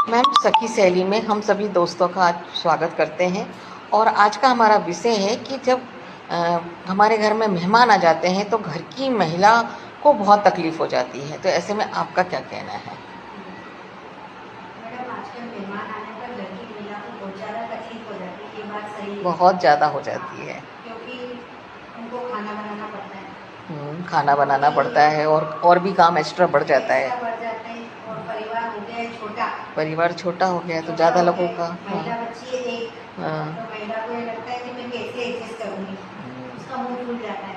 Ma'am, सखी सहेली में हम सभी दोस्तों का आज स्वागत करते हैं। और आज का हमारा विषय है कि जब अ, हमारे घर में मेहमान आ जाते हैं तो घर की महिला को बहुत तकलीफ हो जाती है। तो ऐसे में आपका क्या कहना है? मैडम, आजकल मेहमान आने पर घर की महिला को बहुत ज़्यादा तकलीफ हो जाती है। ये बात सही है। बहुत ज़्यादा हो हाँ, जाती है। क्योंकि उनको खाना बनाना पड़ता है। खाना बनाना क्योंकि पड़ता है और भी काम एक्स्ट्रा बढ़ जाता है। एक्स्ट्रा बढ़ जाते हैं और परिवार हो गया है छोटा। परिवार छोटा हो गया है तो छोटा ज़्यादा हो लोगों गया का। है, हाँ। महिला बच्ची है एक, हाँ। तो महिला को ये लगता है कि मैं कैसे एडजस्ट करूँगी। उसका मुंह फूल जाता है।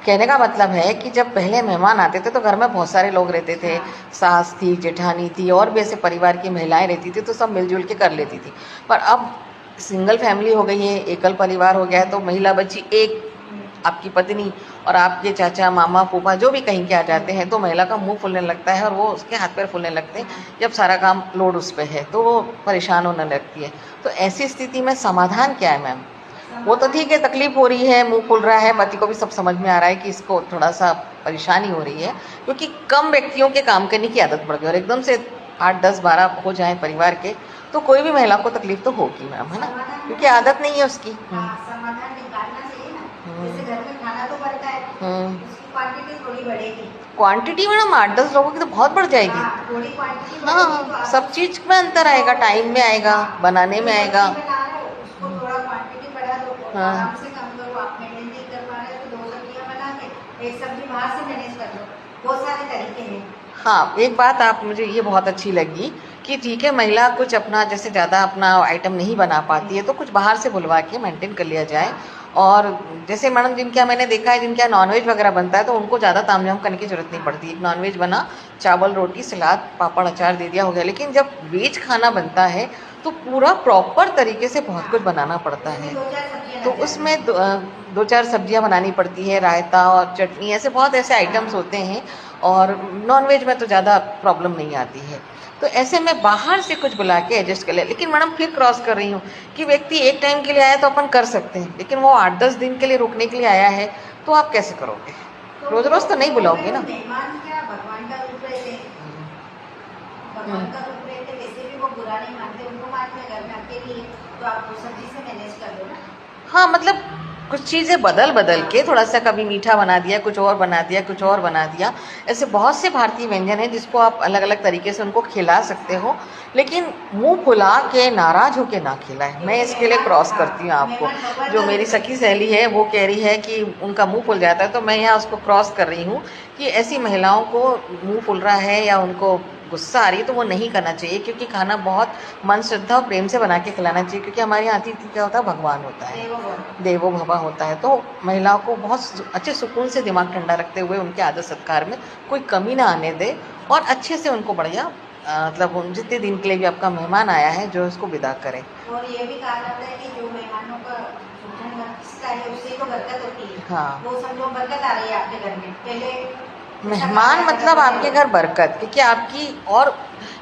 कहने का मतलब है कि जब पहले मेहमान आते थे तो घर में बहुत सारे लोग रहते थे। हाँ, सास थी, जेठानी थी और भी ऐसे परिवार की महिलाएं रहती थी, तो सब मिलजुल के कर लेती थी। पर अब सिंगल फैमिली हो गई है, एकल परिवार हो गया है, तो महिला बच्ची एक, आपकी पत्नी और आपके चाचा मामा फूफा जो भी कहीं के आ जाते हैं तो महिला का मुंह फूलने लगता है और वो उसके हाथ पैर फूलने लगते हैं। हाँ। जब सारा काम लोड उस पर है तो वो परेशान होने लगती है। तो ऐसी स्थिति में समाधान क्या है मैम? वो तो ठीक है, तकलीफ हो रही है, मुंह फूल रहा है, पति को भी सब समझ में आ रहा है कि इसको थोड़ा सा परेशानी हो रही है, क्योंकि कम व्यक्तियों के काम करने की आदत पड़ गई और एकदम से 8 10 12 हो जाए परिवार के तो कोई भी महिला को तकलीफ तो होगी मैम, है ना? समाधान क्योंकि मैडम, आदत नहीं है उसकी। हाँ, समाधान निकालना चाहिए ना। हम्म। जैसे घर में खाना तो बनता है, हम्म। उसकी क्वांटिटी थोड़ी बढ़ेगी। क्वांटिटी मैडम 8 10 लोगों की तो बहुत बढ़ जाएगी। हाँ, थोड़ी क्वांटिटी बढ़ेगी तो हाँ, आप सब चीज में अंतर आएगा, टाइम में आएगा, हाँ, बनाने जो में आएगा। सब्जी बना रहे हो उसको थोड़ा क्वांटिटी बढ़ा दो और हाँ। आराम से कम करो। आप मेंटेन नहीं कर पा रहे हो तो 2 सब्जियां बना के एक सब्जी बाहर से मैनेज कर लो। बहुत सारे तरीके हैं। हाँ, एक बात आप मुझे ये बहुत अच्छी लगी कि ठीक है, महिला कुछ अपना जैसे ज़्यादा अपना आइटम नहीं बना पाती है तो कुछ बाहर से बुलवा के मेंटेन कर लिया जाए। हाँ, और जैसे मैडम जिनके यहाँ मैंने देखा है, जिनके यहाँ नॉनवेज वगैरह बनता है तो उनको ज़्यादा तामझाम करने की जरूरत नहीं हाँ, पड़ती। एक नॉनवेज बना, चावल रोटी सलाद पापड़ अचार दे दिया, हो गया। लेकिन जब वेज खाना बनता है तो पूरा प्रॉपर तरीके से बहुत कुछ हाँ, बनाना पड़ता उसमें है। 2 4 सब्जियां तो लग जाती उसमें हैं। 2 4 सब्जियां बनानी पड़ती है, रायता और चटनी, ऐसे बहुत ऐसे आइटम्स हाँ, होते हैं। और नॉनवेज में तो ज़्यादा प्रॉब्लम नहीं आती है। तो ऐसे में बाहर से कुछ बुला के एडजस्ट कर ले। लेकिन मैडम फिर क्रॉस कर रही हूँ कि व्यक्ति एक टाइम के लिए आया तो अपन कर सकते हैं, लेकिन वो 8 10 दिन के लिए रुकने के लिए आया है तो आप कैसे करोगे? तो रोज रोज तो नहीं वो बुलाओगे मैडम ना। मेहमान क्या भगवान का रूप रहते हैं। हम्म। भगवान का रूप रहते, वैसे भी वो बुरा नहीं मानते। उनको मानते हैं घर में अकेली है तो आप 2 सब्जी से मैनेज कर दो ना। हाँ, मतलब कुछ चीज़ें बदल बदल के हाँ, थोड़ा सा, कभी मीठा बना दिया, कुछ और बना दिया, कुछ और बना दिया। ऐसे बहुत से भारतीय व्यंजन हैं जिसको आप अलग अलग तरीके से उनको खिला सकते हो। लेकिन मुंह फुला के नाराज होके ना खिलाए, मैं क्योंकि इसके लिए मेहमान, क्रॉस हाँ, करती हूँ आपको। मेहमान भगवान जो का मेरी रूप सखी है। सहेली है वो कह रही है कि उनका मुंह फुल जाता है, तो मैं यहाँ उसको क्रॉस कर रही हूँ कि ऐसी महिलाओं को मुंह फुल रहा है या उनको गुस्सा आ रही है तो वो नहीं करना चाहिए, क्योंकि खाना बहुत मन श्रद्धा और प्रेम से बना के खिलाना चाहिए। क्योंकि हमारे यहाँ अतिथि क्या होता है, भगवान होता है, देवो भव। देवो भवा होता है। तो महिलाओं को बहुत अच्छे सुकून से दिमाग ठंडा रखते हुए उनके आदर सत्कार में कोई कमी ना आने दे और अच्छे से उनको बढ़िया मतलब जितने दिन के लिए भी आपका मेहमान आया है जो उसको विदा करें। और ये भी कहा जाता है कि जो मेहमानों का भोजन बचता है उससे तो बरकत होती है। हाँ, वो समझो बरकत आ रही है आपके घर में। पहले ऐसा कहा मेहमान जाता था मतलब बड़े आपके लोग। घर बरकत, क्योंकि आपकी और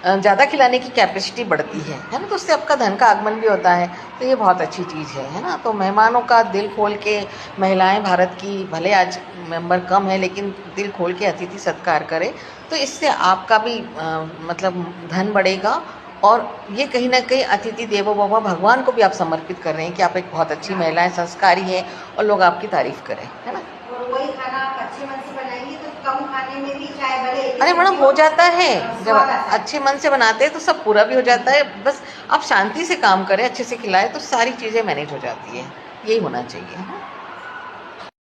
ज़्यादा खिलाने की कैपेसिटी बढ़ती है ना? तो उससे आपका धन का आगमन भी होता है। तो ये बहुत अच्छी चीज़ है ना? तो मेहमानों का दिल खोल के, महिलाएं भारत की भले आज मेंबर कम है लेकिन दिल खोल के अतिथि सत्कार करें, तो इससे आपका भी मतलब धन बढ़ेगा। और ये कहीं ना कहीं अतिथि देवो भव, भगवान को भी आप समर्पित कर रहे हैं कि आप एक बहुत अच्छी हाँ, महिला हैं, संस्कारी है और लोग आपकी तारीफ करें, है ना? और वही खाना आप अच्छे मन से बनाएंगे तो कम खाने में भी चाहे भले एक ही अरे मैडम, सब्जी हो जाता है। जब स्वाद आता है। अच्छे मन से बनाते हैं तो सब पूरा भी हो जाता है। बस आप शांति से काम करें, अच्छे से खिलाएं तो सारी चीज़ें मैनेज हो जाती है। यही होना चाहिए।